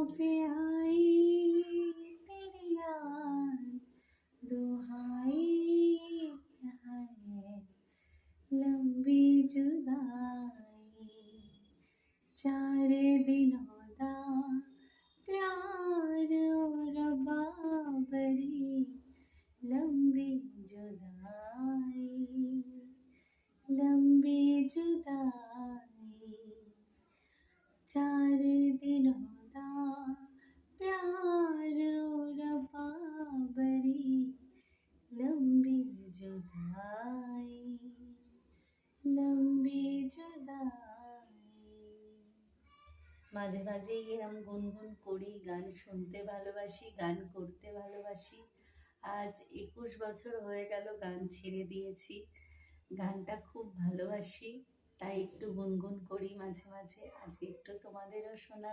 पे आई तेरी याद, दुहाई है लंबी जुदाई, 4 दिनों दा प्यार ओ रब्बा बड़ी लंबी जुदाई, लंबी जुदाई, 4 दिनों दा प्यार ओ रब्बा बड़ी लंबी जुदाई, लंबी जुदाई। মাঝে মাঝে এরম গুনগুন করি, গান শুনতে ভালোবাসি, গান করতে ভালোবাসি। আজ 21 বছর হয়ে গেল গান ছেড়ে দিয়েছি। গানটা খুব ভালোবাসি, তাই একটু গুনগুন করি মাঝে মাঝে। আজকে একটু তোমাদেরও শোনা।